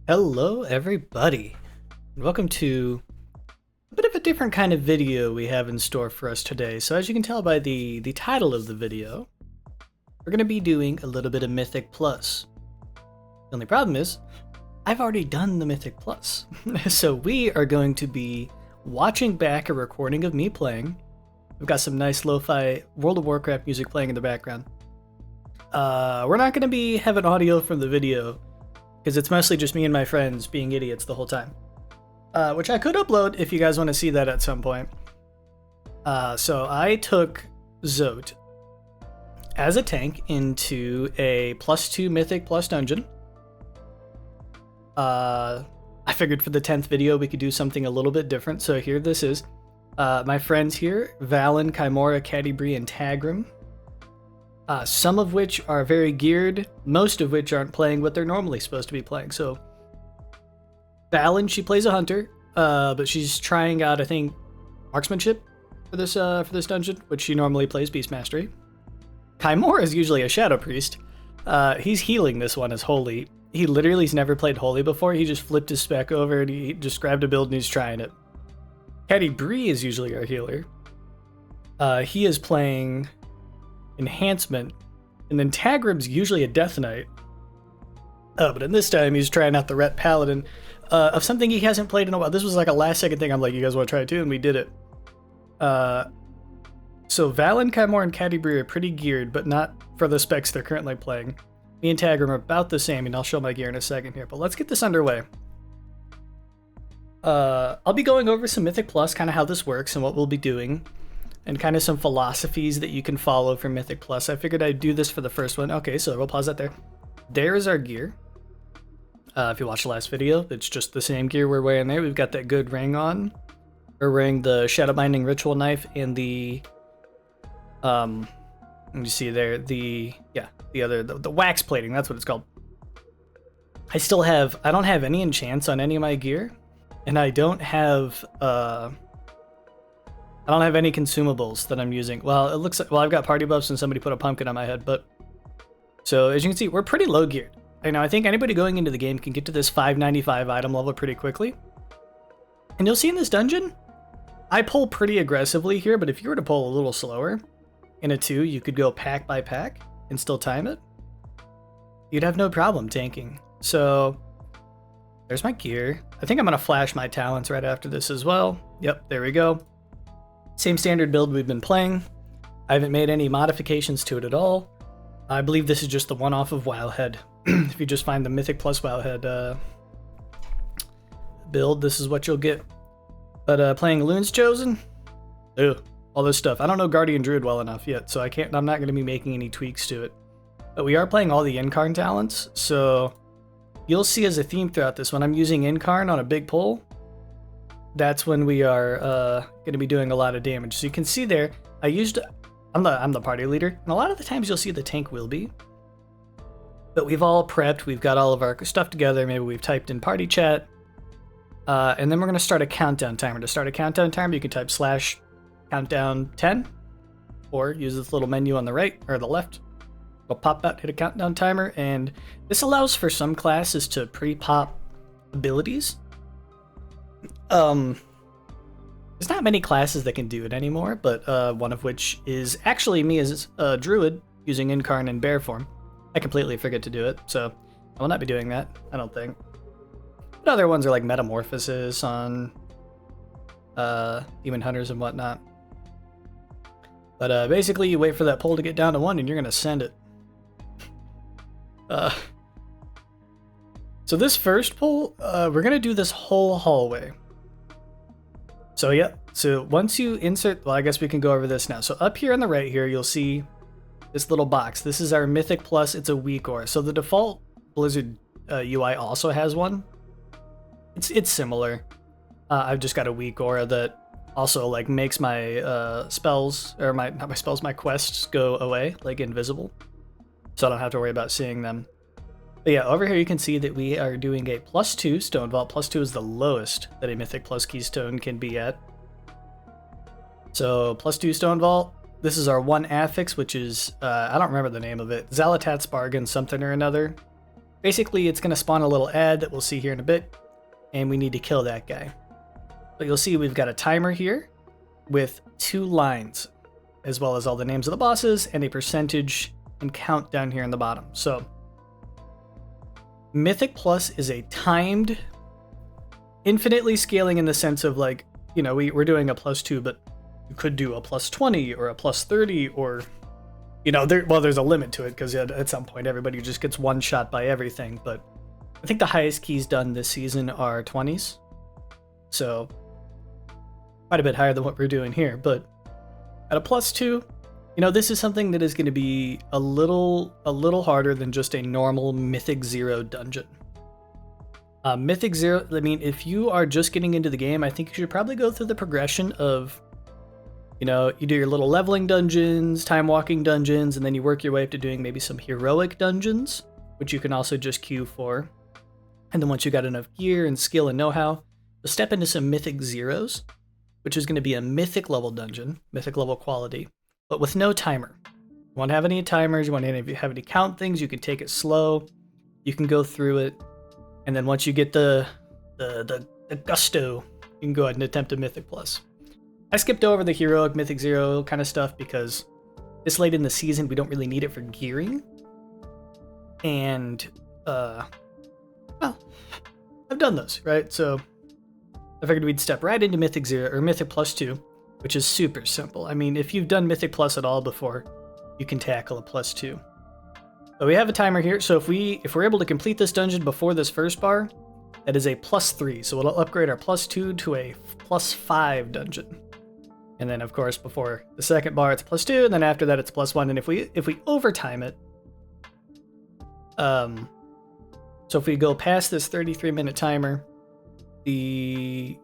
Hello everybody, and welcome to a bit of a different kind of video we have in store for us today. So as you can tell by the title of the video, we're going to be doing a little bit of Mythic Plus. The only problem is, I've already done the Mythic Plus. So we are going to be watching back a recording of me playing. We've got some nice lo-fi World of Warcraft music playing in the background. We're not going to be having audio from the video, because it's mostly just me and my friends being idiots the whole time. Which I could upload if you guys want to see that at some point. So I took Zote as a tank into a +2 Mythic Plus dungeon. I figured for the 10th video we could do something a little bit different, so here this is. My friends here, Valen, Chimera, Catti-brie, and Tagrim. Some of which are very geared, most of which aren't playing what they're normally supposed to be playing. So, Valen, she plays a hunter, but she's trying out, I think, marksmanship for this dungeon, which she normally plays beast mastery. Chimera is usually a shadow priest. He's healing this one as holy. He literally's never played holy before. He just flipped his spec over and he just grabbed a build and he's trying it. Catti-brie is usually our healer. He is playing enhancement, and then Tagrim's usually a death knight, but in this time he's trying out the ret paladin of something he hasn't played in a while. This was like a last second thing. I'm like, you guys want to try it too, and we did it. So Valen, Chimera, and Catti-brie are pretty geared, but not for the specs they're currently playing. Me and Tagrim are about the same, and I'll show my gear in a second here, but let's get this underway. I'll be going over some Mythic Plus, kind of how this works and what we'll be doing, and kind of some philosophies that you can follow for Mythic Plus. I figured I'd do this for the first one. Okay, so we'll pause that there. There's our gear. If you watched the last video, it's just the same gear we're wearing there. We've got that good ring on. We're wearing the Shadow Binding Ritual Knife and the, you see there, the wax plating, that's what it's called. I don't have any enchants on any of my gear, and I don't have any consumables that I'm using. Well, it looks like, I've got party buffs and somebody put a pumpkin on my head, but so as you can see, we're pretty low geared. Now, I think anybody going into the game can get to this 595 item level pretty quickly. And you'll see in this dungeon, I pull pretty aggressively here, but if you were to pull a little slower in a 2, you could go pack by pack and still time it. You'd have no problem tanking. So there's my gear. I think I'm gonna flash my talents right after this as well. Yep, there we go. Same standard build we've been playing. I haven't made any modifications to it at all. I believe this is just the one off of Wildhead. If you just find the Mythic Plus Wildhead build, this is what you'll get. But playing Loon's Chosen, all this stuff. I don't know Guardian Druid well enough yet, so I'm not going to be making any tweaks to it. But we are playing all the Incarn talents, so you'll see as a theme throughout this one, I'm using Incarn on a big pull. That's when we are going to be doing a lot of damage. So you can see there, I'm the party leader, and a lot of the times you'll see the tank will be. But we've all prepped, we've got all of our stuff together, maybe we've typed in party chat, and then we're going to start a countdown timer. To start a countdown timer, you can type /countdown10, or use this little menu on the right, or the left. It'll pop out, hit a countdown timer, and this allows for some classes to pre-pop abilities. There's not many classes that can do it anymore, but one of which is actually me as a druid using Incarn in bear form. I completely forget to do it, so I will not be doing that, I don't think. But other ones are like Metamorphosis on Demon Hunters and whatnot. But basically you wait for that pull to get down to 1 and you're going to send it. So this first pull, we're going to do this whole hallway. So yeah, so once you insert, well, I guess we can go over this now. So up here on the right here, you'll see this little box. This is our Mythic Plus, it's a weak aura. So the default Blizzard UI also has one. It's similar. I've just got a weak aura that also like makes my spells, or not my spells, my quests go away, like invisible. So I don't have to worry about seeing them. But yeah, over here you can see that we are doing a +2 Stone Vault. +2 is the lowest that a Mythic Plus Keystone can be at. So +2 Stone Vault. This is our one affix, which is, I don't remember the name of it. Zalatat's Bargain something or another. Basically, it's going to spawn a little ad that we'll see here in a bit, and we need to kill that guy. But you'll see we've got a timer here with 2 lines, as well as all the names of the bosses and a percentage and count down here in the bottom. So Mythic Plus is a timed, infinitely scaling in the sense of like, you know, we're doing a +2, but you could do a +20 or a +30 or, you know, there's a limit to it because at some point everybody just gets one shot by everything. But I think the highest keys done this season are 20s. So quite a bit higher than what we're doing here. But at a +2, you know, this is something that is going to be a little harder than just a normal Mythic 0 dungeon. Mythic 0, I mean, if you are just getting into the game, I think you should probably go through the progression of, you know, you do your little leveling dungeons, time walking dungeons, and then you work your way up to doing maybe some heroic dungeons, which you can also just queue for. And then once you got enough gear and skill and know-how, you'll step into some Mythic 0s, which is going to be a Mythic level dungeon, Mythic level quality, but with no timer. You won't have any timers, you won't have any count things, you can take it slow, you can go through it, and then once you get the gusto, you can go ahead and attempt a Mythic Plus. I skipped over the heroic Mythic 0 kind of stuff because this late in the season, we don't really need it for gearing. And, well, I've done those, right? So I figured we'd step right into Mythic 0 or Mythic +2, which is super simple. I mean, if you've done Mythic Plus at all before, you can tackle a +2. But we have a timer here, so if we're able to complete this dungeon before this first bar, that is a +3. So it'll upgrade our +2 to a +5 dungeon. And then of course before the second bar it's +2, and then after that it's +1. And if we overtime it, so if we go past this 33-minute timer, the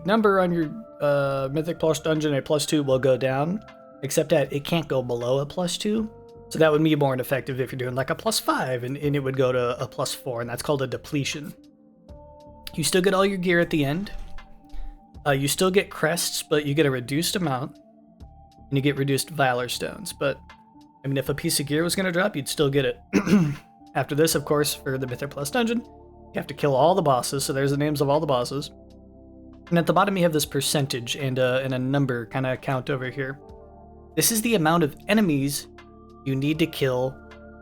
number on your Mythic Plus dungeon at +2 will go down, except that it can't go below a +2. So that would be more effective if you're doing like a +5, and it would go to a +4, and that's called a depletion. You still get all your gear at the end. You still get crests, but you get a reduced amount, and you get reduced Valor Stones. But, I mean, if a piece of gear was going to drop, you'd still get it. After this, of course, for the Mythic Plus dungeon, you have to kill all the bosses, so there's the names of all the bosses. And at the bottom you have this percentage and a number kind of count over here. This is the amount of enemies you need to kill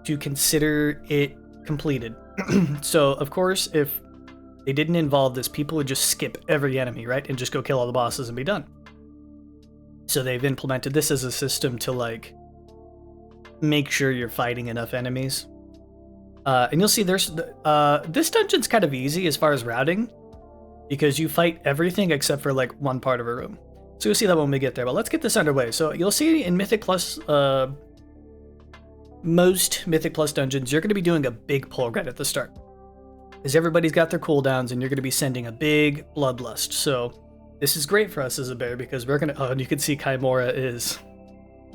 to consider it completed. So, of course, if they didn't involve this, people would just skip every enemy, right? And just go kill all the bosses and be done. So they've implemented this as a system to, like, make sure you're fighting enough enemies. And you'll see there's this dungeon's kind of easy as far as routing, because you fight everything except for like one part of a room. So you'll see that when we get there, but let's get this underway. So you'll see in Mythic Plus, most Mythic Plus dungeons, you're going to be doing a big pull right at the start, because everybody's got their cooldowns and you're going to be sending a big bloodlust. So this is great for us as a bear, because we're going to, oh, and you can see Kaimora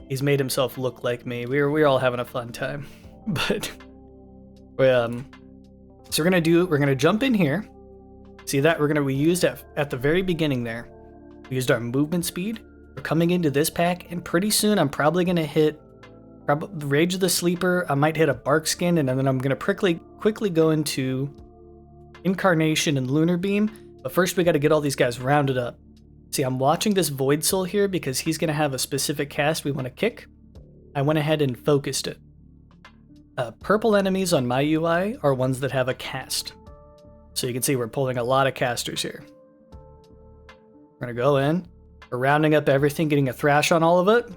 he's made himself look like me. We're all having a fun time. But so we're gonna jump in here. See that we used at the very beginning there. We used our movement speed. We're coming into this pack, and pretty soon I'm probably gonna hit Rage of the Sleeper. I might hit a Bark Skin, and then I'm gonna quickly go into Incarnation and Lunar Beam. But first we got to get all these guys rounded up. See, I'm watching this Void Soul here because he's gonna have a specific cast we want to kick. I went ahead and focused it. Purple enemies on my UI are ones that have a cast. So you can see we're pulling a lot of casters here. We're going to go in. We're rounding up everything, getting a thrash on all of it.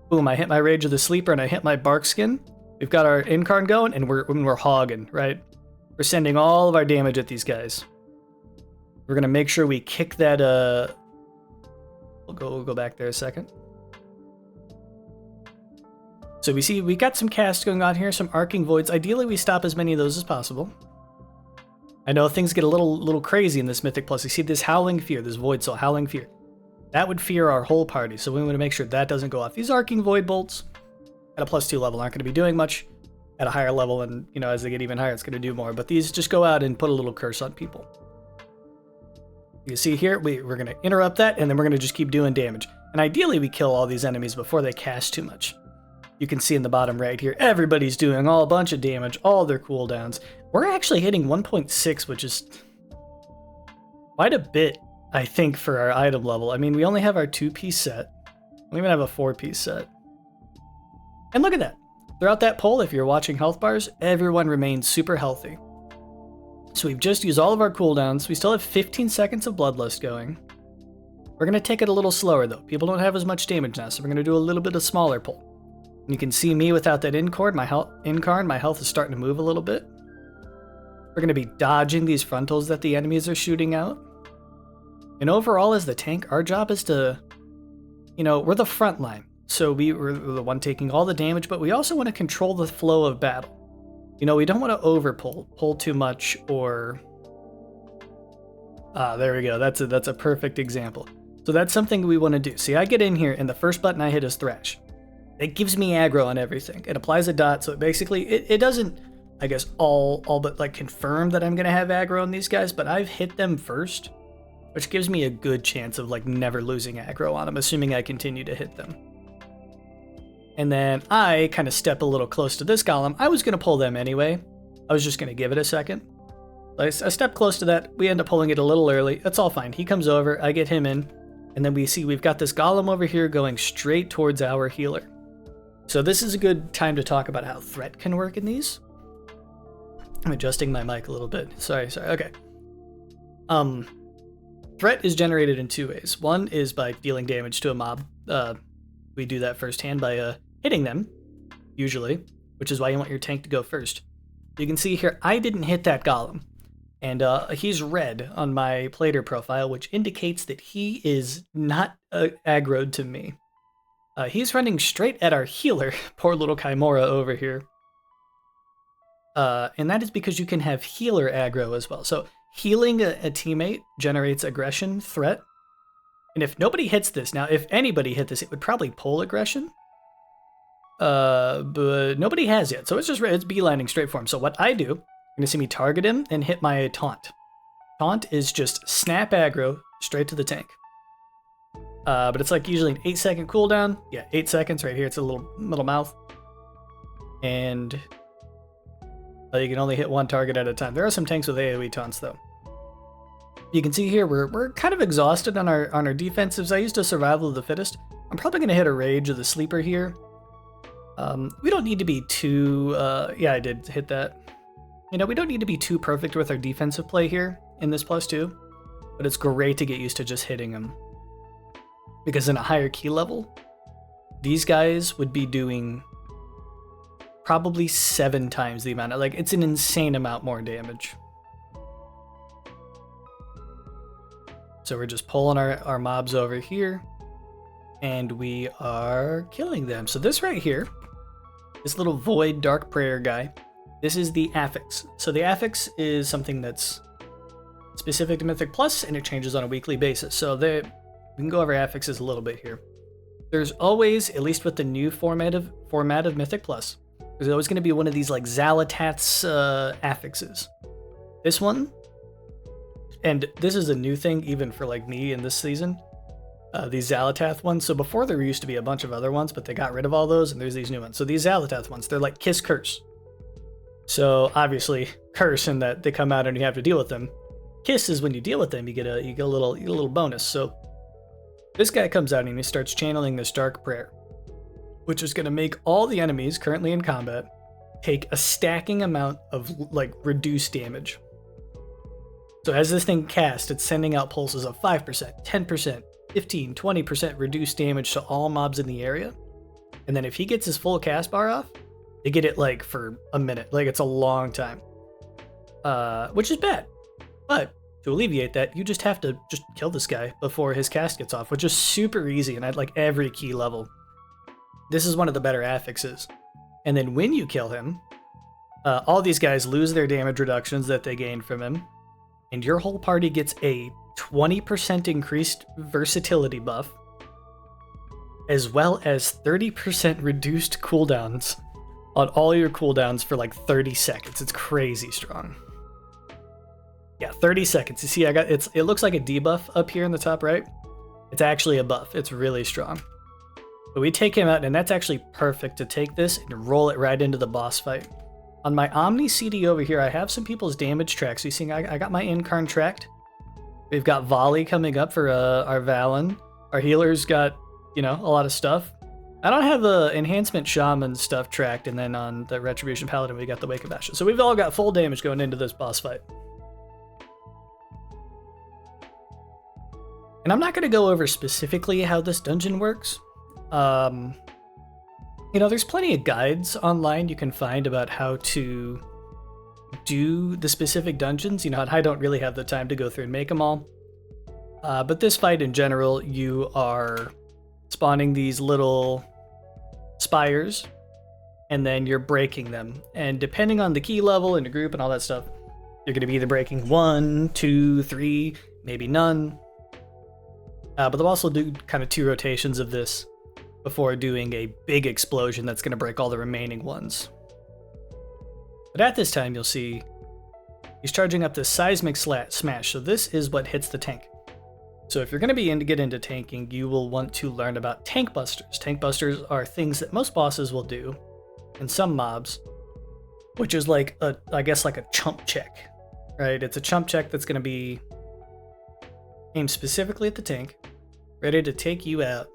Boom, I hit my Rage of the Sleeper and I hit my Bark Skin. We've got our Incarn going, and we're hogging, right? We're sending all of our damage at these guys. We're going to make sure we kick that... We'll go back there a second. So we see we got some casts going on here, some arcing voids. Ideally, we stop as many of those as possible. I know things get a little crazy in this Mythic Plus. You see this Howling Fear, this Void Soul, Howling Fear. That would fear our whole party, so we want to make sure that doesn't go off. These arcing void bolts at a +2 level aren't going to be doing much. At a higher level, and you know, as they get even higher, it's going to do more. But these just go out and put a little curse on people. You see here, we're going to interrupt that, and then we're going to just keep doing damage. And ideally, we kill all these enemies before they cast too much, You can see in the bottom right here, everybody's doing a bunch of damage, all their cooldowns. We're actually hitting 1.6, which is quite a bit, I think, for our item level. I mean, we only have our 2-piece set. We don't even have a 4-piece set. And look at that. Throughout that poll, if you're watching health bars, everyone remains super healthy. So we've just used all of our cooldowns. We still have 15 seconds of Bloodlust going. We're going to take it a little slower, though. People don't have as much damage now, so we're going to do a little bit of smaller pull. You can see me without that Incarn. My health is starting to move a little bit. We're going to be dodging these frontals that the enemies are shooting out. And overall, as the tank, our job is to, we're the front line. So we're the one taking all the damage, but we also want to control the flow of battle. We don't want to pull too much, or... there we go. That's a perfect example. So that's something we want to do. See, I get in here, and the first button I hit is Thrash. It gives me aggro on everything. It applies a dot, so basically, it doesn't, I guess, all but like confirm that I'm going to have aggro on these guys, but I've hit them first, which gives me a good chance of like never losing aggro on them, assuming I continue to hit them. And then I kind of step a little close to this golem. I was going to pull them anyway. I was just going to give it a second. I step close to that. We end up pulling it a little early. That's all fine. He comes over. I get him in. And then we see we've got this golem over here going straight towards our healer. So this is a good time to talk about how threat can work in these. I'm adjusting my mic a little bit. Sorry. Okay. Threat is generated in 2 ways. One is by dealing damage to a mob. We do that firsthand by hitting them, usually, which is why you want your tank to go first. You can see here, I didn't hit that golem, and he's red on my plater profile, which indicates that he is not aggroed to me. He's running straight at our healer, poor little Chimera over here. And that is because you can have healer aggro as well. So healing a teammate generates aggression, threat. And if nobody hits this, now if anybody hit this, it would probably pull aggression. But nobody has yet. So it's beelining straight for him. So what I do, you're going to see me target him and hit my taunt. Taunt is just snap aggro straight to the tank. But it's like usually an 8-second cooldown. Yeah, 8 seconds right here. It's a little mouth. And you can only hit one target at a time. There are some tanks with AoE taunts though. You can see here we're kind of exhausted on our defensives. I used a survival of the fittest. I'm probably going to hit a rage of the sleeper here. We don't need to be too... yeah, I did hit that. We don't need to be too perfect with our defensive play here in this +2. But it's great to get used to just hitting them. Because in a higher key level, these guys would be doing probably 7 times the amount. Like, it's an insane amount more damage. So we're just pulling our mobs over here, and we are killing them. So this right here, this little Void Dark Prayer guy, this is the affix. So the affix is something that's specific to Mythic Plus, and it changes on a weekly basis. So we can go over affixes a little bit here. There's always, at least with the new format of Mythic Plus, there's always going to be one of these like Xalatath's affixes. This one, and this is a new thing even for like me in this season, these Xalatath ones. So before there used to be a bunch of other ones, but they got rid of all those and there's these new ones. So these Xalatath ones, they're like Kiss Curse. So obviously curse in that they come out and you have to deal with them. Kiss is when you deal with them, you get a little bonus. So this guy comes out and he starts channeling this Dark Prayer, which is going to make all the enemies currently in combat take a stacking amount of like reduced damage. So as this thing casts, it's sending out pulses of 5%, 10%, 15, 20% reduced damage to all mobs in the area. And then if he gets his full cast bar off, they get it like for a minute. Like it's a long time. Which is bad. But to alleviate that, you just have to just kill this guy before his cast gets off, which is super easy and at like every key level. This is one of the better affixes. And then when you kill him, all these guys lose their damage reductions that they gained from him. And your whole party gets a 20% increased versatility buff, as well as 30% reduced cooldowns on all your cooldowns for like 30 seconds. It's crazy strong. Yeah, 30 seconds. You see, it looks like a debuff up here in the top right. It's actually a buff. It's really strong. But we take him out, and that's actually perfect to take this and roll it right into the boss fight. On my Omni CD over here, I have some people's damage tracks. You see, I got my Incarn tracked. We've got Volley coming up for our Valen. Our healer's got, you know, a lot of stuff. I don't have the Enhancement Shaman stuff tracked, and then on the Retribution Paladin, we got the Wake of Ashes. So we've all got full damage going into this boss fight. And I'm not going to go over specifically how this dungeon works. You know, there's plenty of guides online you can find about how to do the specific dungeons. You know, I don't really have the time to go through and make them all. But this fight in general, you are spawning these little spires, and then you're breaking them. And depending on the key level and the group and all that stuff, you're going to be either breaking 1, 2, 3, maybe none. But they'll also do kind of 2 rotations of this before doing a big explosion that's going to break all the remaining ones. But at this time, you'll see he's charging up the Seismic Smash, so this is what hits the tank. So if you're going to get into tanking, you will want to learn about Tank Busters. Tank Busters are things that most bosses will do, and some mobs, which is like I guess like a chump check, right? It's a chump check that's going to be aimed specifically at the tank, ready to take you out,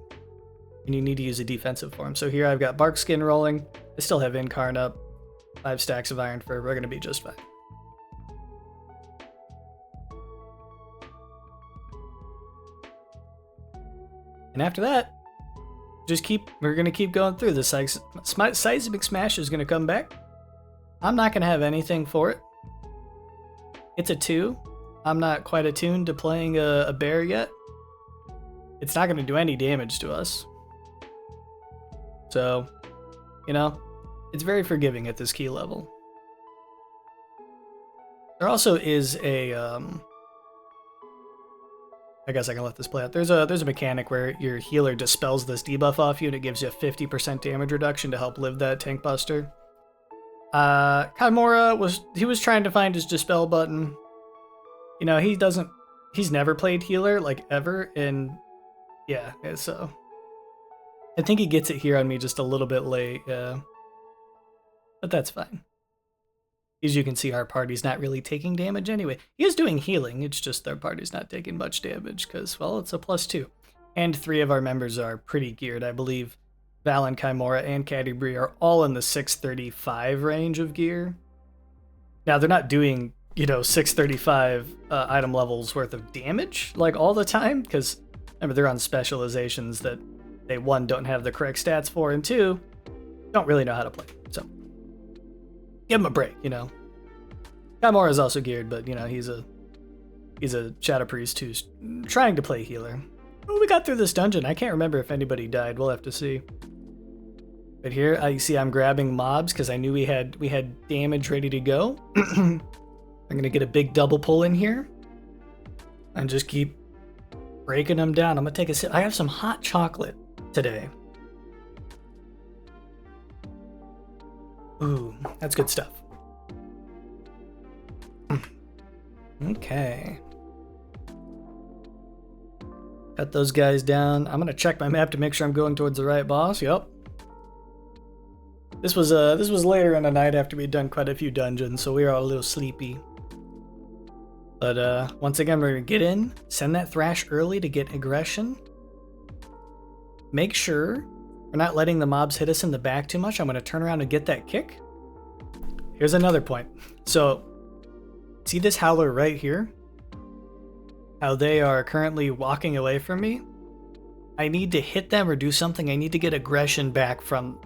and you need to use a defensive form. So here I've got Bark Skin rolling. I still have Incarn up. 5 stacks of Iron Fur. We're going to be just fine. And after that, we're going to keep going through. The Seismic Smash is going to come back. I'm not going to have anything for it. It's a 2. I'm not quite attuned to playing a bear yet. It's not going to do any damage to us. So, you know, it's very forgiving at this key level. There also is a, I guess I can let this play out. There's a mechanic where your healer dispels this debuff off you, and it gives you a 50% damage reduction to help live that Tank Buster. Chimera was trying to find his dispel button. You know, he's never played healer, like, ever, and yeah, so I think he gets it here on me just a little bit late, yeah. But that's fine. As you can see, our party's not really taking damage anyway. He is doing healing, it's just their party's not taking much damage, because, well, it's a +2. And 3 of our members are pretty geared. I believe Valen, Chimera, and Cadibri are all in the 635 range of gear. Now, they're not doing, you know, 635 item levels worth of damage, like, all the time, because, remember, they're on specializations that they, 1, don't have the correct stats for, and 2, don't really know how to play. So, give him a break, you know. Chimera is also geared, but, you know, he's a Shadow Priest who's trying to play healer. Oh, we got through this dungeon. I can't remember if anybody died. We'll have to see. But here, you see I'm grabbing mobs because I knew we had damage ready to go. I'm going to get a big double pull in here and just keep breaking them down. I'm going to take a sip. I have some hot chocolate today. Ooh, that's good stuff. Okay. Cut those guys down. I'm gonna check my map to make sure I'm going towards the right boss. Yep. This was later in the night after we'd done quite a few dungeons, so we were all a little sleepy. But once again, we're gonna get in, send that Thrash early to get aggression. Make sure we're not letting the mobs hit us in the back too much. I'm gonna turn around and get that kick. Here's another point. So, see this howler right here? How they are currently walking away from me? I need to hit them or do something. I need to get aggression back from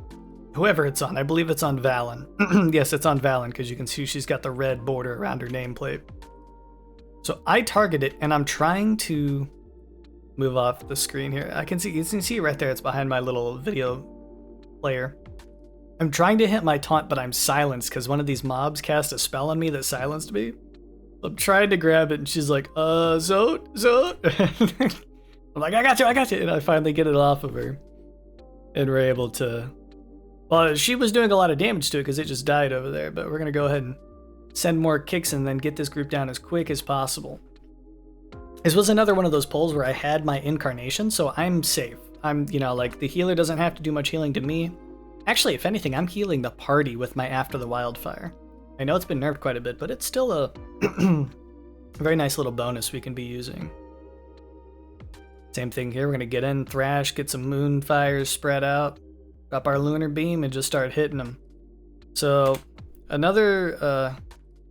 whoever it's on. I believe it's on Valen. Yes, it's on Valen because you can see she's got the red border around her nameplate. So I target it and I'm trying to move off the screen here. You can see it right there. It's behind my little video player. I'm trying to hit my taunt, but I'm silenced because one of these mobs cast a spell on me that silenced me. I'm trying to grab it, and she's like, Zote. I'm like, I got you. And I finally get it off of her. And we're able to... Well, she was doing a lot of damage to it because it just died over there, but we're going to go ahead and send more kicks and then get this group down as quick as possible. This was another one of those pulls where I had my incarnation, so I'm safe. I'm, you know, like the healer doesn't have to do much healing to me. Actually, if anything, I'm healing the party with my After the Wildfire. I know it's been nerfed quite a bit, but it's still a very nice little bonus we can be using. Same thing here, we're gonna get in, thrash, get some moonfires spread out, drop our lunar beam, and just start hitting them. So, another, go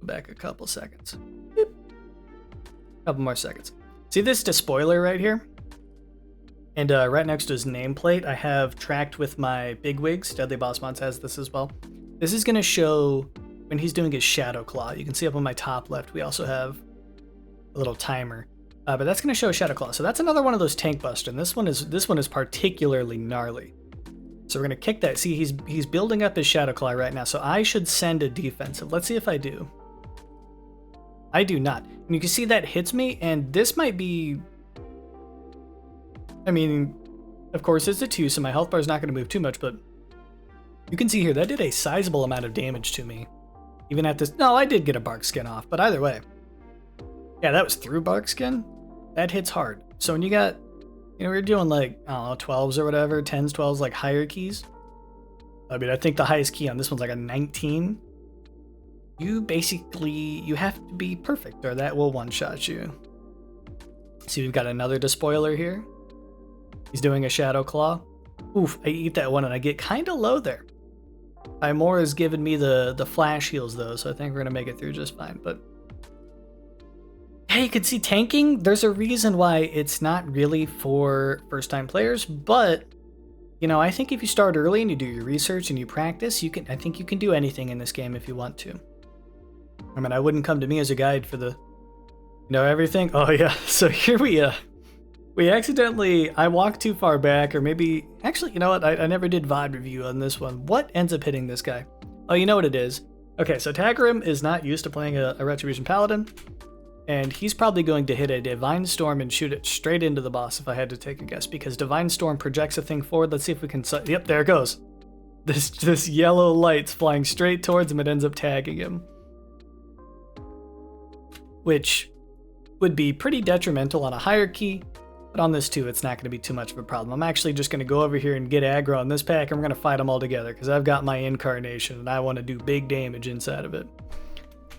back a couple seconds. Boop. Couple more seconds. See this despoiler right here? And right next to his nameplate, I have tracked with my bigwigs. Deadly Boss Mods has this as well. This is gonna show when he's doing his Shadow Claw. You can see up on my top left, we also have a little timer. But that's gonna show Shadow Claw. So that's another one of those tank buster, and this one is particularly gnarly. So we're gonna kick that. See, he's building up his Shadow Claw right now, so I should send a defensive. Let's see if I do. I do not. And you can see that hits me, and this might be... I mean, of course it's a 2, so my health bar is not gonna move too much, but you can see here, that did a sizable amount of damage to me. Even at this... No, I did get a bark skin off, but either way. Yeah, that was through bark skin. That hits hard. So when you got... You know, we're doing like, I don't know, 12s or whatever, 10s, 12s, like higher keys. I mean, I think the highest key on this one's like a 19. You basically, you have to be perfect or that will one-shot you. See, we've got another despoiler here. He's doing a Shadow Claw. Oof, I eat that one and I get kind of low there. Imora has given me the flash heals though, so I think we're going to make it through just fine. But hey, you can see tanking, there's a reason why it's not really for first-time players, but, you know, I think if you start early and you do your research and you practice, I think you can do anything in this game if you want to. I mean, I wouldn't come to me as a guide for the, you know, everything. Oh yeah, so here we accidentally, I walked too far back, or maybe, actually, you know what, I never did VOD review on this one. What ends up hitting this guy? Oh, you know what it is. Okay, so Tagarim is not used to playing a Retribution Paladin, and he's probably going to hit a Divine Storm and shoot it straight into the boss if I had to take a guess, because Divine Storm projects a thing forward. Let's see if we can, yep, there it goes. This yellow light's flying straight towards him, it ends up tagging him. Which would be pretty detrimental on a higher key, but on this too, it's not going to be too much of a problem. I'm actually just going to go over here and get aggro on this pack, and we're going to fight them all together, because I've got my incarnation, and I want to do big damage inside of it.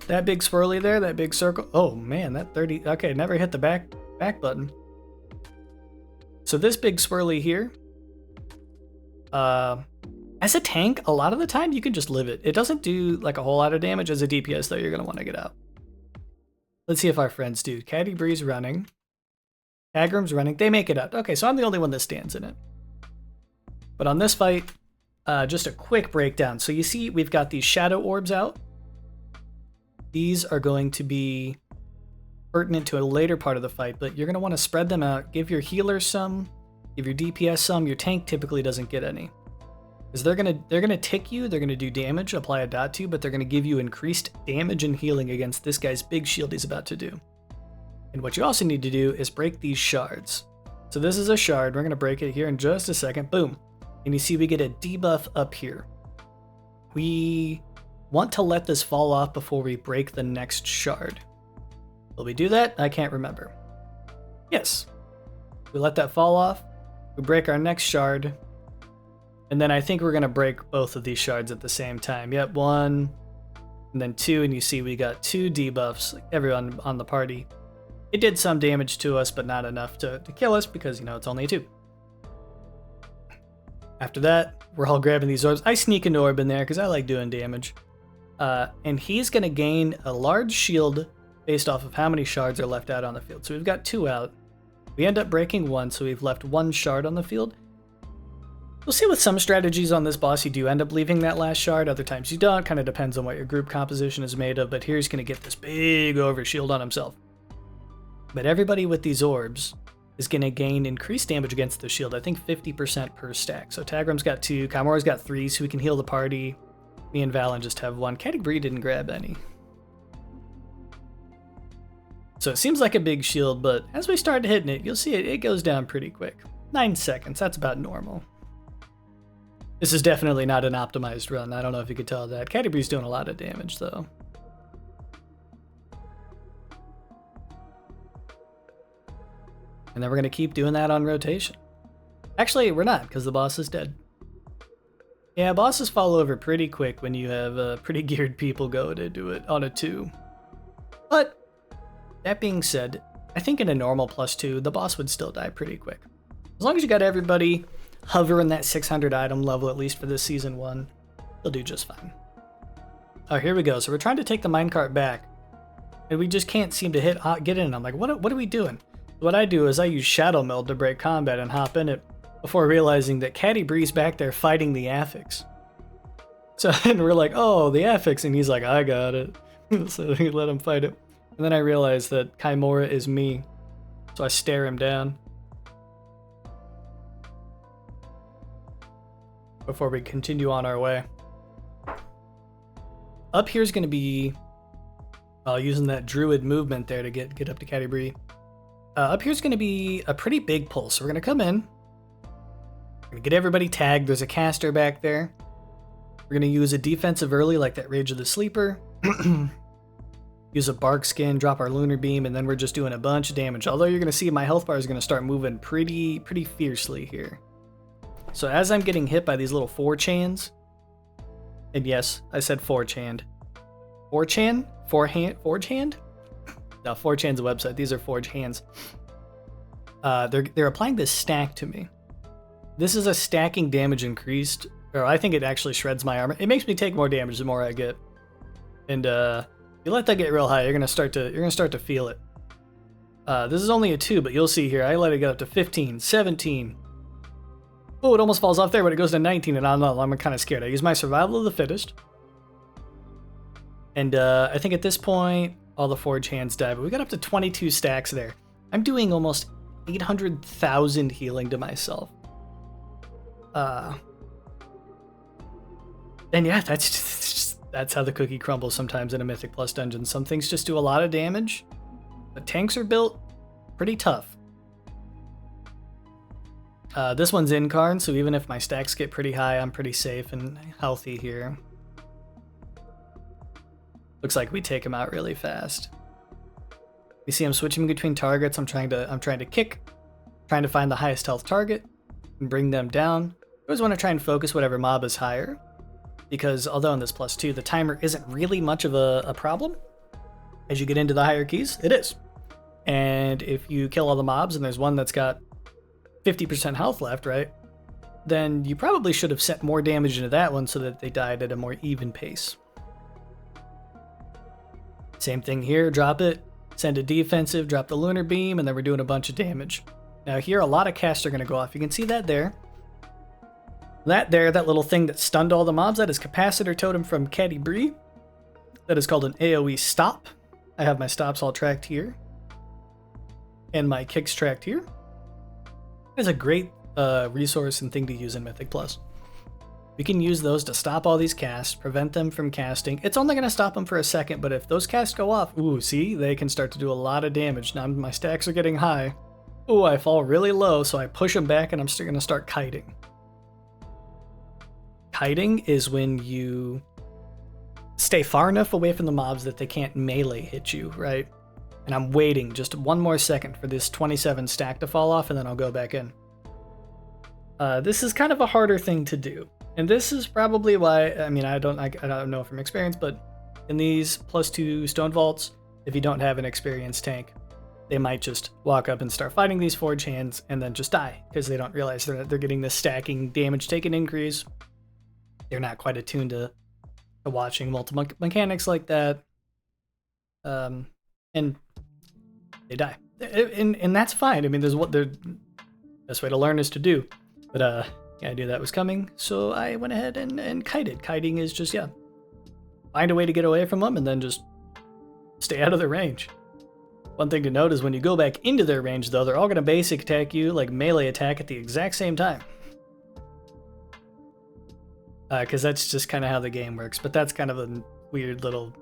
That big swirly there, that big circle. Oh man, that 30, okay, never hit the back button. So this big swirly here, as a tank, a lot of the time you can just live it. It doesn't do like a whole lot of damage. As a DPS though, you're going to want to get out. Let's see if our friends do. Caddy Bree's running. Agrim's running. They make it out. Okay, so I'm the only one that stands in it. But on this fight, just a quick breakdown. So you see we've got these shadow orbs out. These are going to be pertinent to a later part of the fight, but you're going to want to spread them out. Give your healers some, give your DPS some. Your tank typically doesn't get any. Because they're gonna tick you, they're gonna do damage, apply a dot to, but they're gonna give you increased damage and healing against this guy's big shield he's about to do. And what you also need to do is break these shards. So this is a shard, we're gonna break it here in just a second, boom. And you see we get a debuff up here. We want to let this fall off before we break the next shard. Will we do that? I can't remember. Yes. We let that fall off, we break our next shard, and then I think we're going to break both of these shards at the same time. Yep, 1, and then 2, and you see we got 2 debuffs, like everyone on the party. It did some damage to us, but not enough to kill us because, you know, it's only a 2. After that, we're all grabbing these orbs. I sneak an orb in there because I like doing damage. And he's going to gain a large shield based off of how many shards are left out on the field. So we've got 2 out. We end up breaking 1, so we've left 1 shard on the field. We'll see with some strategies on this boss, you do end up leaving that last shard. Other times you don't. Kind of depends on what your group composition is made of. But here he's going to get this big overshield on himself. But everybody with these orbs is going to gain increased damage against the shield. I think 50% per stack. So Tagrim's got 2. Kamora's got 3, so we can heal the party. Me and Valen just have 1. Category didn't grab any. So it seems like a big shield, but as we start hitting it, you'll see it goes down pretty quick. 9 seconds, that's about normal. This is definitely not an optimized run. I don't know if you could tell that. Category's doing a lot of damage, though. And then we're going to keep doing that on rotation. Actually, we're not, because the boss is dead. Yeah, bosses fall over pretty quick when you have pretty geared people going into it on a 2. But, that being said, I think in a normal +2, the boss would still die pretty quick. As long as you got everybody hovering that 600 item level, at least for this Season 1, they'll do just fine. Oh, here we go. So we're trying to take the minecart back, and we just can't seem to get in. I'm like, what are we doing? What I do is I use Shadow Meld to break combat and hop in it before realizing that Caddy Bree's back there fighting the affix. So and we're like, oh, the affix, and he's like, I got it. So we let him fight it. And then I realized that Chimera is me, so I stare him down before we continue on our way. Up here is going to be using that druid movement there to get up to Caddy Bree. Up here is going to be a pretty big pull, so we're going to come in. We're going to get everybody tagged. There's a caster back there. We're going to use a defensive early like that Rage of the Sleeper. Use a bark skin, drop our lunar beam, and then we're just doing a bunch of damage. Although you're going to see my health bar is going to start moving pretty fiercely here. So as I'm getting hit by these little 4chans, and yes, I said 4chan. 4chan? 4hand? No, 4chan's a website. These are Forge hands. They're applying this stack to me. This is a stacking damage increased, or I think it actually shreds my armor. It makes me take more damage the more I get. And if you let that get real high, you're gonna start to feel it. This is only a 2, but you'll see here, I let it get up to 15, 17. Oh, it almost falls off there, but it goes to 19, and I'm kind of scared. I use my survival of the fittest. And I think at this point, all the Forge hands die, but we got up to 22 stacks there. I'm doing almost 800,000 healing to myself. And yeah, that's how the cookie crumbles sometimes in a Mythic Plus dungeon. Some things just do a lot of damage, but tanks are built pretty tough. This one's Incarn, so even if my stacks get pretty high, I'm pretty safe and healthy here. Looks like we take him out really fast. You see I'm switching between targets. I'm trying to kick, trying to find the highest health target and bring them down. I always want to try and focus whatever mob is higher, because although in this +2, the timer isn't really much of a problem. As you get into the higher keys, it is. And if you kill all the mobs and there's one that's got 50% health left, right? Then you probably should have set more damage into that one so that they died at a more even pace. Same thing here, drop it, send a defensive, drop the lunar beam, and then we're doing a bunch of damage. Now here, a lot of casts are going to go off. You can see that there. That little thing that stunned all the mobs, that is Capacitor Totem from Caddy Bree. That is called an AoE stop. I have my stops all tracked here. And my kicks tracked here. It's a great resource and thing to use in Mythic Plus. We can use those to stop all these casts, prevent them from casting. It's only going to stop them for a second, but if those casts go off, ooh, see, they can start to do a lot of damage. Now my stacks are getting high. Ooh, I fall really low, so I push them back and I'm still going to start kiting. Kiting is when you stay far enough away from the mobs that they can't melee hit you, right? And I'm waiting just one more second for this 27 stack to fall off, and then I'll go back in. This is kind of a harder thing to do. And this is probably why, I mean, I don't know from experience, but in these +2 stone vaults, if you don't have an experienced tank, they might just walk up and start fighting these Forge hands and then just die, because they don't realize they're getting this stacking damage taken increase. They're not quite attuned to watching multiple mechanics like that. And they die. And that's fine. I mean, there's what the best way to learn is to do. But yeah, I knew that was coming, so I went ahead and kited. Kiting is just, yeah, find a way to get away from them and then just stay out of their range. One thing to note is when you go back into their range, though, they're all going to basic attack you, like melee attack at the exact same time. Because that's just kind of how the game works. But that's kind of a weird little...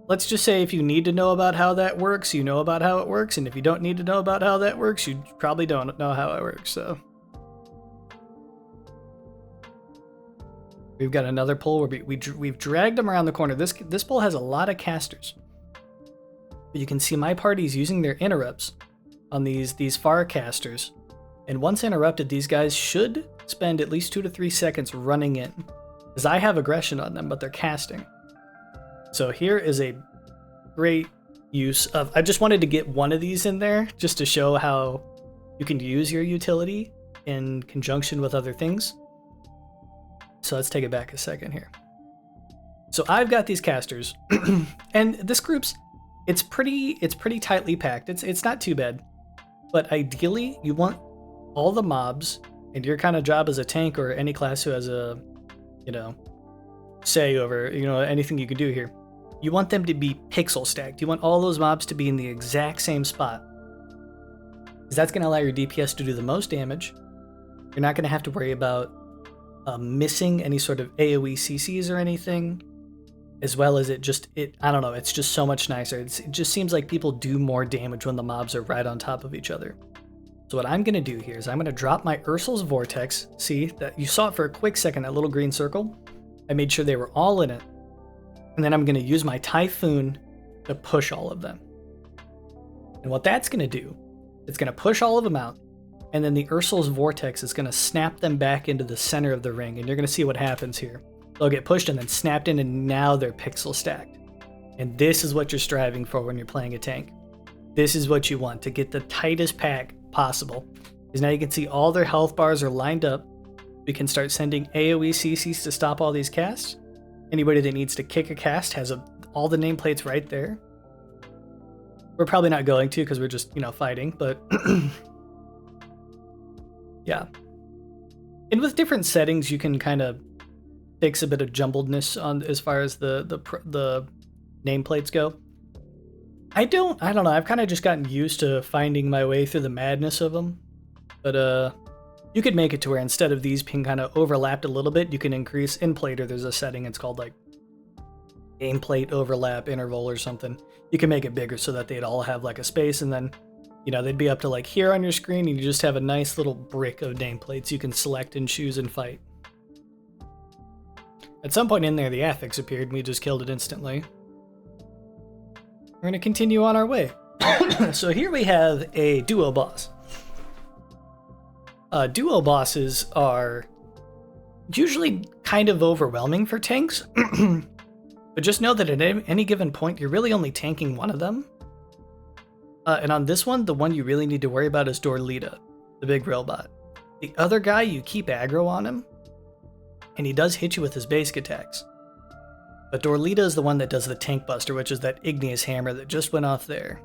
Let's just say if you need to know about how that works, you know about how it works. And if you don't need to know about how that works, you probably don't know how it works, so... We've got another pull where we've dragged them around the corner. This pull has a lot of casters. But you can see my party's using their interrupts on these far casters And once interrupted, these guys should spend at least 2 to 3 seconds running in. Because I have aggression on them, but they're casting. So here is a great use of... I just wanted to get one of these in there just to show how you can use your utility in conjunction with other things. So let's take it back a second here. So I've got these casters, and this group's it's pretty tightly packed. It's not too bad, but ideally you want all the mobs, and your kind of job as a tank or any class who has a, you know, say over, you know, anything you can do here. You want them to be pixel stacked. You want all those mobs to be in the exact same spot, because that's going to allow your DPS to do the most damage. You're not going to have to worry about missing any sort of AoE CCs or anything, as well as I don't know, it's just so much nicer. It just seems like people do more damage when the mobs are right on top of each other. So what I'm going to do here is I'm going to drop my Ursul's Vortex. See, that you saw it for a quick second, that little green circle? I made sure they were all in it. And then I'm going to use my Typhoon to push all of them. And what that's going to do, it's going to push all of them out, and then the Ursul's Vortex is going to snap them back into the center of the ring, and you're going to see what happens here. They'll get pushed and then snapped in, and now they're pixel stacked. And this is what you're striving for when you're playing a tank. This is what you want, to get the tightest pack possible. Because now you can see all their health bars are lined up. We can start sending AoE CCs to stop all these casts. Anybody that needs to kick a cast has all the nameplates right there. We're probably not going to, because we're just, you know, fighting, but... yeah. And with different settings, you can kind of fix a bit of jumbledness on as far as the nameplates go. I don't know. I've kind of just gotten used to finding my way through the madness of them. But you could make it to where instead of these being kind of overlapped a little bit, you can increase in Plater. There's a setting. It's called like gameplate overlap interval or something. You can make it bigger so that they'd all have like a space, and then, you know, they'd be up to like here on your screen, and you just have a nice little brick of nameplates you can select and choose and fight. At some point in there, the affix appeared, and we just killed it instantly. We're going to continue on our way. So here we have a duo boss. Duo bosses are usually kind of overwhelming for tanks, but just know that at any given point, you're really only tanking one of them. And on this one, the one you really need to worry about is Dorlita, the big robot. The other guy, you keep aggro on him, and he does hit you with his basic attacks. But Dorlita is the one that does the tank buster, which is that igneous hammer that just went off there.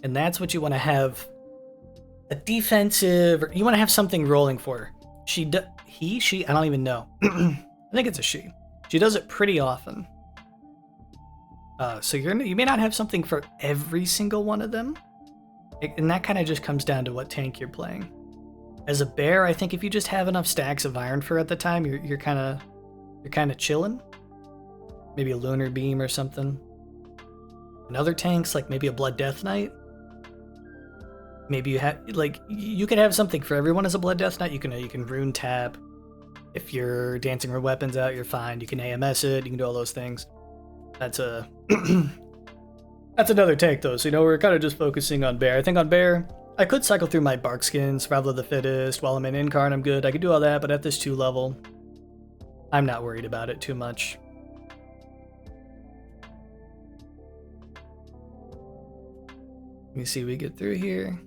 And that's what you want to have a defensive, you want to have something rolling for her. She, I don't even know. I think it's a she. She does it pretty often. So you may not have something for every single one of them. And that kind of just comes down to what tank you're playing. As a bear, I think if you just have enough stacks of Iron Fur at the time, you're kind of chilling. Maybe a Lunar Beam or something. And other tanks, like maybe a Blood Death Knight. Maybe you have, like, you could have something for everyone as a Blood Death Knight. You can Rune Tap. If you're dancing your weapons out, you're fine. You can AMS it. You can do all those things. That's a that's another tank though. So, you know, we're kind of just focusing on bear. I think on bear, I could cycle through my Bark Skin, Survival of the Fittest. While I'm in Incarn, I'm good. I could do all that, but at this 2 level, I'm not worried about it too much. Let me see, we get through here.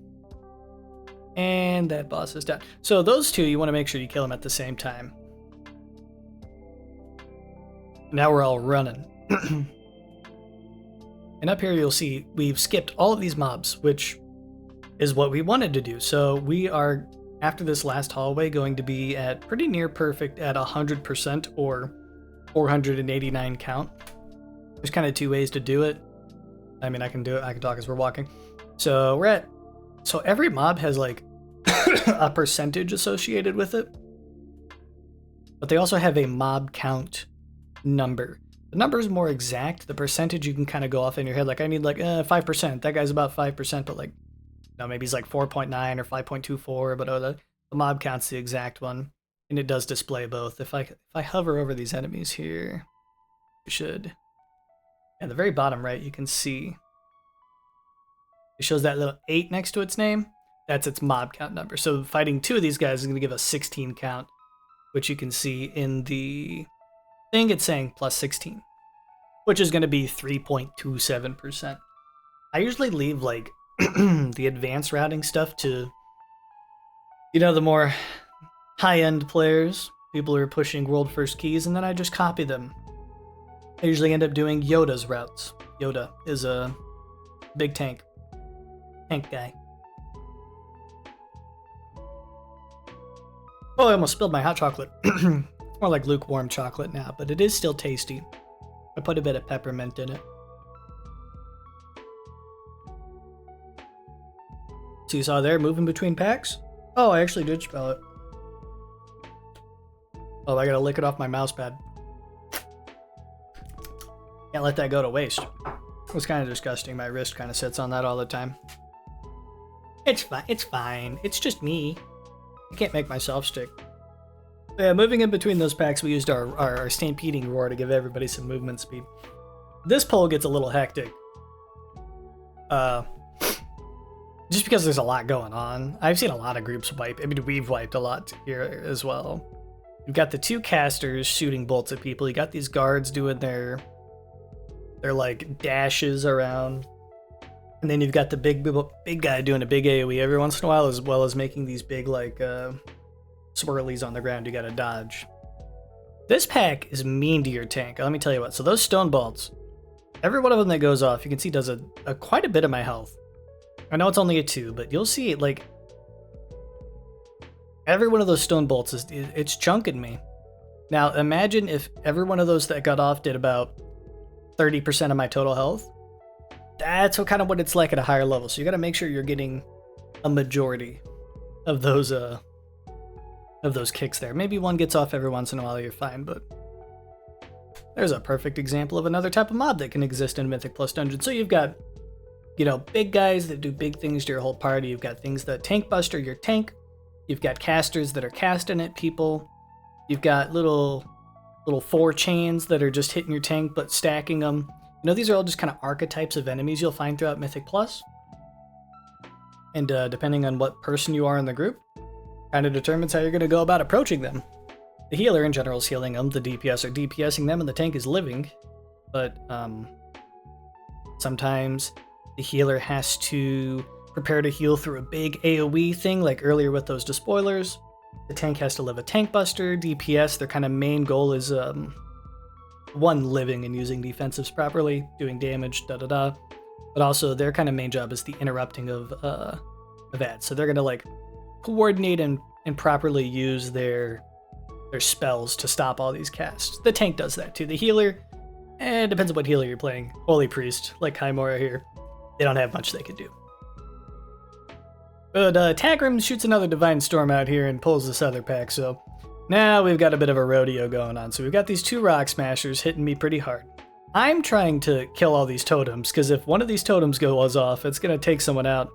And that boss is down. So those two, you want to make sure you kill them at the same time. Now we're all running. And up here you'll see we've skipped all of these mobs, which is what we wanted to do. So we are, after this last hallway, going to be at pretty near perfect at 100% or 489 count. There's kind of 2 ways to do it. I mean, I can do it. I can talk as we're walking. So we're at, so every mob has like a percentage associated with it, but they also have a mob count number. The number is more exact. The percentage you can kind of go off in your head. Like I need like 5%. That guy's about 5%, but like, no, maybe he's like 4.9 or 5.24, but the mob count's the exact one, and it does display both. If I hover over these enemies here, you should. At the very bottom right, you can see it shows that little 8 next to its name. That's its mob count number. So fighting 2 of these guys is going to give us 16 count, which you can see in the thing. It's saying plus 16, which is going to be 3.27%. I usually leave like the advanced routing stuff to, the more high-end players, people who are pushing world first keys, and then I just copy them. I usually end up doing Yoda's routes. Yoda is a big tank guy. Oh, I almost spilled my hot chocolate. It's more like lukewarm chocolate now, but it is still tasty. I put a bit of peppermint in it. So you saw there, moving between packs? Oh, I actually did spell it. Oh, I gotta lick it off my mouse pad. Can't let that go to waste. It was kind of disgusting. My wrist kind of sits on that all the time. It's fine. It's fine. It's just me. I can't make myself stick. Yeah, moving in between those packs, we used our stampeding roar to give everybody some movement speed. This poll gets a little hectic. Just because there's a lot going on. I've seen a lot of groups wipe. I mean, we've wiped a lot here as well. You've got the 2 casters shooting bolts at people. You got these guards doing their like dashes around. And then you've got the big guy doing a big AoE every once in a while, as well as making these big like swirlies on the ground you gotta dodge. This pack is mean to your tank. Let me tell you what. So those stone bolts, every one of them that goes off, you can see does quite a bit of my health. I know it's only a 2, but you'll see like every one of those stone bolts it's chunking me. Now imagine if every one of those that got off did about 30% of my total health. That's what it's like at a higher level. So you got to make sure you're getting a majority of those kicks there. Maybe one gets off every once in a while, you're fine, but there's a perfect example of another type of mob that can exist in Mythic Plus Dungeon. So you've got, big guys that do big things to your whole party. You've got things that tank buster your tank. You've got casters that are casting at people. You've got little 4 chains that are just hitting your tank but stacking them. These are all just kind of archetypes of enemies you'll find throughout Mythic Plus. And depending on what person you are in the group, kind of determines how you're going to go about approaching them. The healer in general is healing them, the DPS are DPSing them, and the tank is living. But sometimes the healer has to prepare to heal through a big AoE thing, like earlier with those despoilers. The tank has to live a tank buster. DPS, their kind of main goal is one, living and using defensives properly, doing damage, but also their kind of main job is the interrupting of ads. So they're gonna like coordinate and properly use their spells to stop all these casts. The tank does that too. The healer, it depends on what healer you're playing. Holy Priest, like Chimera here, they don't have much they could do. But Tagrim shoots another Divine Storm out here and pulls this other pack, so now we've got a bit of a rodeo going on. So we've got these 2 Rock Smashers hitting me pretty hard. I'm trying to kill all these totems, because if one of these totems goes off, it's going to take someone out.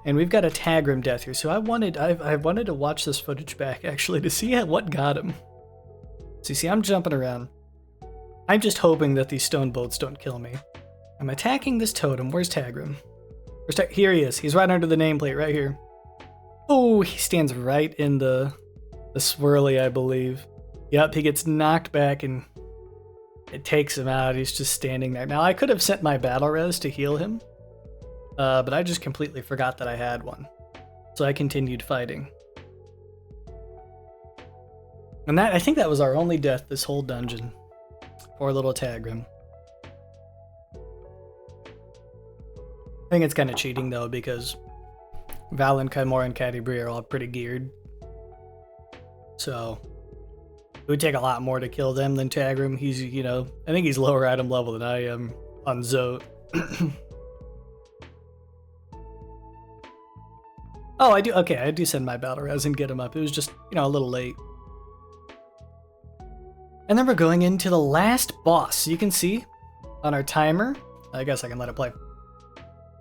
And we've got a Tagrim death here, so I wanted to watch this footage back, actually, to see what got him. So you see, I'm jumping around. I'm just hoping that these stone bolts don't kill me. I'm attacking this totem. Where's Tagrim? Here he is. He's right under the nameplate, right here. Oh, he stands right in the swirly, I believe. Yep, he gets knocked back and it takes him out. He's just standing there. Now, I could have sent my battle res to heal him, but I just completely forgot that I had one. So I continued fighting. And I think that was our only death this whole dungeon. Poor little Tagrim. I think it's kind of cheating though, because Val and Chimera and Catti-Brie are all pretty geared. So it would take a lot more to kill them than Tagrim. He's, I think he's lower item level than I am on Zote. Oh, I do. Okay, I do send my battle res and get him up. It was just, a little late. And then we're going into the last boss. So you can see on our timer, I guess I can let it play.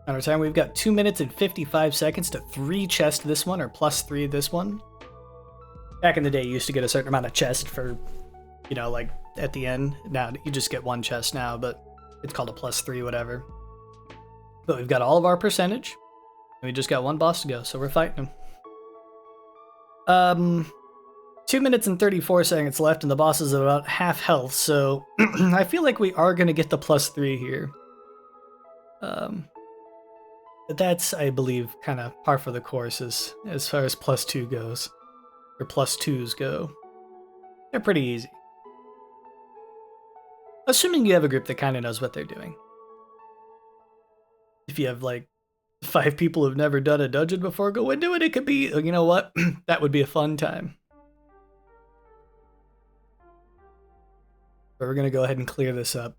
On our timer, we've got 2 minutes and 55 seconds to 3 chest this one, or plus 3 this one. Back in the day, you used to get a certain amount of chest for, like at the end. Now you just get 1 chest now, but it's called a plus 3, whatever. But we've got all of our percentage. We just got one boss to go, so we're fighting him. 2 minutes and 34 seconds left, and the boss is about half health, so I feel like we are going to get the +3 here. But that's, I believe, kind of par for the course as far as +2 goes. Or +2s go. They're pretty easy. Assuming you have a group that kind of knows what they're doing. If you have, like, 5 people who've never done a dungeon before, go into it. It could be, you know what? That would be a fun time. But we're going to go ahead and clear this up.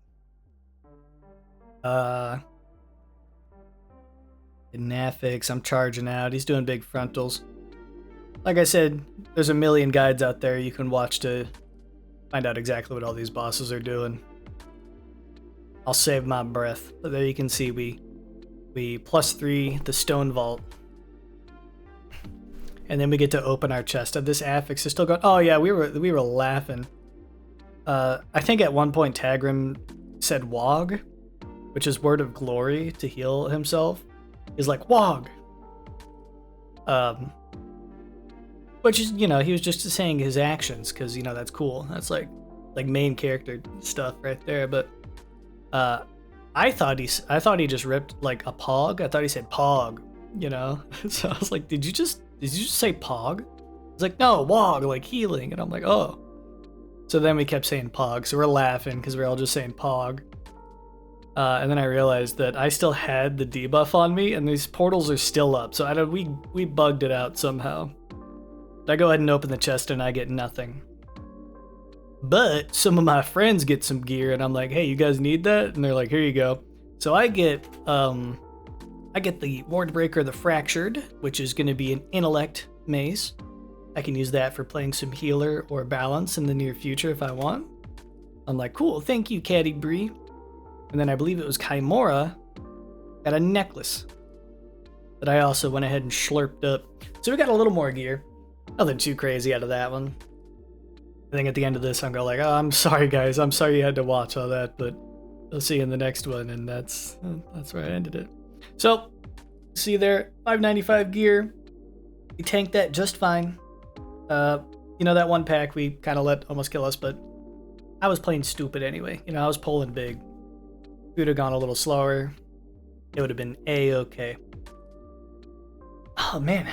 Nafix, I'm charging out. He's doing big frontals. Like I said, there's a million guides out there you can watch to find out exactly what all these bosses are doing. I'll save my breath. But there you can see we +3 the stone vault. And then we get to open our chest. This affix is still going. Oh yeah, we were laughing. I think at one point Tagrim said Wog, which is word of glory to heal himself. He's like Wog. Which is, you know, he was just saying his actions because, you know, that's cool. That's like main character stuff right there. But I thought he just ripped like a pog. I thought he said pog, you know. So I was like, did you just say pog? He's like, no, Wog, like healing. And I'm like, oh. So then we kept saying pog. So we're laughing because we're all just saying pog. And then I realized that I still had the debuff on me, and these portals are still up. So we bugged it out somehow. I go ahead and open the chest, and I get nothing. But some of my friends get some gear, and I'm like, hey, you guys need that? And they're like, here you go. So I get the Wardbreaker the Fractured, which is going to be an intellect mace. I can use that for playing some healer or balance in the near future if I want. I'm like, cool, thank you, Caddy Bree. And then I believe it was Chimera got a necklace that I also went ahead and slurped up. So we got a little more gear. Nothing too crazy out of that one. I think at the end of this, I'm going like, oh, I'm sorry, guys. I'm sorry you had to watch all that, but I'll see you in the next one. And that's where I ended it. So, see there, 595 gear. We tanked that just fine. You know, that one pack we kind of let almost kill us, but I was playing stupid anyway. You know, I was pulling big. If we would have gone a little slower, it would have been A-okay. Oh, man.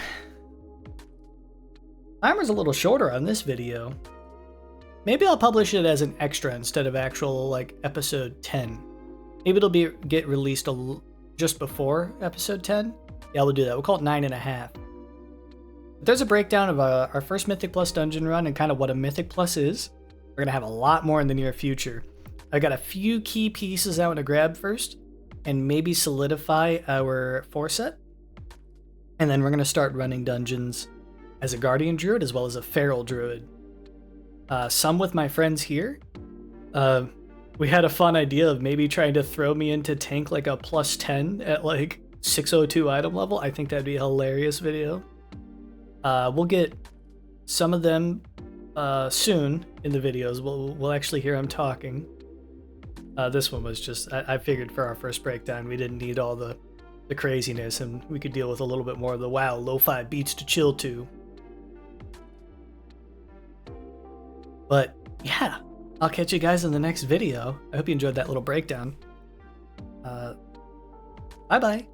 Timer's a little shorter on this video. Maybe I'll publish it as an extra instead of actual, like, episode 10. Maybe it'll get released just before episode 10. Yeah, we'll do that. We'll call it 9.5. There's a breakdown of our first Mythic Plus dungeon run and kind of what a Mythic Plus is. We're going to have a lot more in the near future. I got a few key pieces I want to grab first and maybe solidify our 4-set. And then we're going to start running dungeons as a Guardian Druid as well as a Feral Druid. Some with my friends here. We had a fun idea of maybe trying to throw me into tank like a +10 at like 602 item level. I think that'd be a hilarious video. We'll get some of them soon in the videos. We'll actually hear them talking. This one was just, I figured for our first breakdown, we didn't need all the craziness and we could deal with a little bit more of the wow, lo-fi beats to chill to. But yeah, I'll catch you guys in the next video. I hope you enjoyed that little breakdown. Bye-bye.